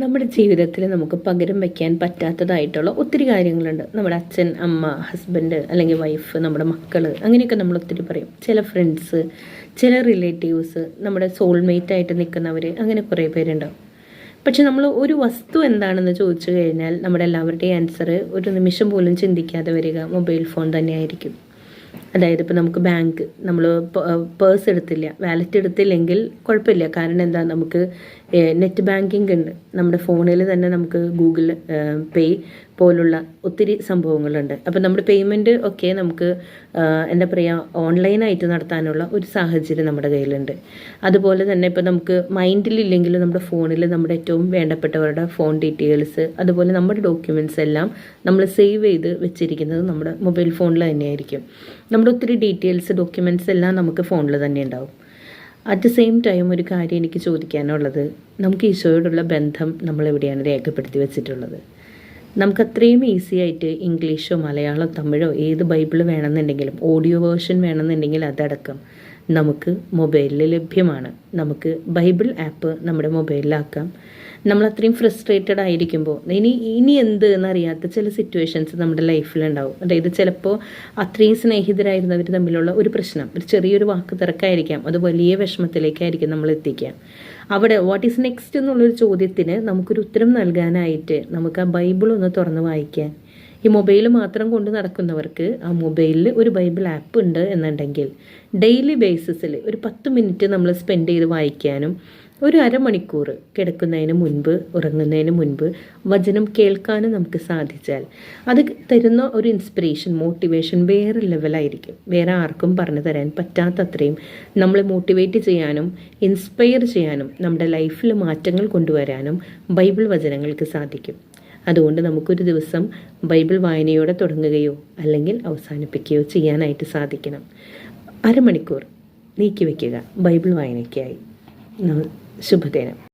നമ്മുടെ ജീവിതത്തിൽ നമുക്ക് പകരം വയ്ക്കാൻ പറ്റാത്തതായിട്ടുള്ള ഒത്തിരി കാര്യങ്ങളുണ്ട്. നമ്മുടെ അച്ഛൻ, അമ്മ, ഹസ്ബൻഡ് അല്ലെങ്കിൽ വൈഫ്, നമ്മുടെ മക്കൾ, അങ്ങനെയൊക്കെ നമ്മൾ ഒത്തിരി പറയും. ചില ഫ്രണ്ട്സ്, ചില റിലേറ്റീവ്സ്, നമ്മുടെ സോൾമേറ്റ് ആയിട്ട് നിൽക്കുന്നവർ, അങ്ങനെ കുറേ പേരുണ്ടാവും. പക്ഷെ നമ്മൾ ഒരു വസ്തു എന്താണെന്ന് ചോദിച്ചു കഴിഞ്ഞാൽ നമ്മുടെ എല്ലാവരുടെയും ആൻസർ ഒരു നിമിഷം പോലും ചിന്തിക്കാതെ വരിക മൊബൈൽ ഫോൺ തന്നെയായിരിക്കും. അതായത് ഇപ്പോൾ നമുക്ക് ബാങ്ക്, നമ്മൾ പേഴ്സ് എടുത്തില്ല, വാലറ്റ് എടുത്തില്ലെങ്കിൽ കുഴപ്പമില്ല. കാരണം എന്താ, നമുക്ക് നെറ്റ് ബാങ്കിങ് ഉണ്ട്. നമ്മുടെ ഫോണിൽ തന്നെ നമുക്ക് ഗൂഗിൾ പേ പോലുള്ള ഒത്തിരി സംഭവങ്ങളുണ്ട്. അപ്പോൾ നമ്മുടെ പേയ്മെൻറ്റ് ഒക്കെ നമുക്ക് എന്താ പറയുക, ഓൺലൈനായിട്ട് നടത്താനുള്ള ഒരു സാഹചര്യം നമ്മുടെ കയ്യിലുണ്ട്. അതുപോലെ തന്നെ ഇപ്പോൾ നമുക്ക് മൈൻഡിലില്ലെങ്കിലും നമ്മുടെ ഫോണിൽ നമ്മുടെ ഏറ്റവും വേണ്ടപ്പെട്ടവരുടെ ഫോൺ ഡീറ്റെയിൽസ്, അതുപോലെ നമ്മുടെ ഡോക്യുമെൻറ്റ്സ് എല്ലാം നമ്മൾ സേവ് ചെയ്ത് വെച്ചിരിക്കുന്നത് നമ്മുടെ മൊബൈൽ ഫോണിൽ തന്നെയായിരിക്കും. നമ്മുടെ ഒത്തിരി ഡീറ്റെയിൽസ്, ഡോക്യുമെൻറ്റ്സ് എല്ലാം നമുക്ക് ഫോണിൽ തന്നെ ഉണ്ടാവും. അറ്റ് ദ സെയിം ടൈം ഒരു കാര്യം എനിക്ക് ചോദിക്കാനുള്ളത്, നമുക്ക് ഈശോയോടുള്ള ബന്ധം നമ്മളെവിടെയാണ് രേഖപ്പെടുത്തി വെച്ചിട്ടുള്ളത്? നമുക്ക് അത്രയും ഈസി ആയിട്ട് ഇംഗ്ലീഷോ മലയാളമോ തമിഴോ ഏത് ബൈബിൾ വേണമെന്നുണ്ടെങ്കിലും, ഓഡിയോ വേർഷൻ വേണമെന്നുണ്ടെങ്കിൽ അതടക്കം നമുക്ക് മൊബൈലിൽ ലഭ്യമാണ്. നമുക്ക് ബൈബിൾ ആപ്പ് നമ്മുടെ മൊബൈലിലാക്കാം. നമ്മൾ അത്രയും ഫ്രസ്ട്രേറ്റഡ് ആയിരിക്കുമ്പോൾ ഇനി എന്ത് എന്നറിയാത്ത ചില സിറ്റുവേഷൻസ് നമ്മുടെ ലൈഫിലുണ്ടാവും. അതായത് ചിലപ്പോൾ അത്രയും സ്നേഹിതരായിരുന്നവർ തമ്മിലുള്ള ഒരു പ്രശ്നം, ഒരു ചെറിയൊരു വാക്ക് തിരക്കായിരിക്കാം, അത് വലിയ വിഷമത്തിലേക്കായിരിക്കും നമ്മൾ എത്തിക്കുക. അവിടെ വാട്ട് ഈസ് നെക്സ്റ്റ് എന്നുള്ളൊരു ചോദ്യത്തിന് നമുക്കൊരു ഉത്തരം നൽകാനായിട്ട് നമുക്ക് ആ ബൈബിൾ ഒന്ന് തുറന്ന് വായിക്കാൻ, ഈ മൊബൈൽ മാത്രം കൊണ്ട് നടക്കുന്നവർക്ക് ആ മൊബൈലിൽ ഒരു ബൈബിൾ ആപ്പ് ഉണ്ട് എന്നുണ്ടെങ്കിൽ ഡെയിലി ബേസിസിൽ ഒരു 10 മിനിറ്റ് നമ്മൾ സ്പെൻഡ് ചെയ്ത് വായിക്കാനും, ഒരു അരമണിക്കൂർ കിടക്കുന്നതിന് മുൻപ്, ഉറങ്ങുന്നതിന് മുൻപ് വചനം കേൾക്കാനും നമുക്ക് സാധിച്ചാൽ അത് തരുന്ന ഒരു ഇൻസ്പിറേഷൻ, മോട്ടിവേഷൻ വേറെ ലെവലായിരിക്കും. വേറെ ആർക്കും പറഞ്ഞു തരാൻ പറ്റാത്തത്രയും നമ്മളെ മോട്ടിവേറ്റ് ചെയ്യാനും ഇൻസ്പയർ ചെയ്യാനും നമ്മുടെ ലൈഫിൽ മാറ്റങ്ങൾ കൊണ്ടുവരാനും ബൈബിൾ വചനങ്ങൾക്ക് സാധിക്കും. അതുകൊണ്ട് നമുക്കൊരു ദിവസം ബൈബിൾ വായനയോടെ തുടങ്ങുകയോ അല്ലെങ്കിൽ അവസാനിപ്പിക്കുകയോ ചെയ്യാനായിട്ട് സാധിക്കണം. അരമണിക്കൂർ നീക്കി വയ്ക്കുക ബൈബിൾ വായനയ്ക്കായി. ശുഭദിനം.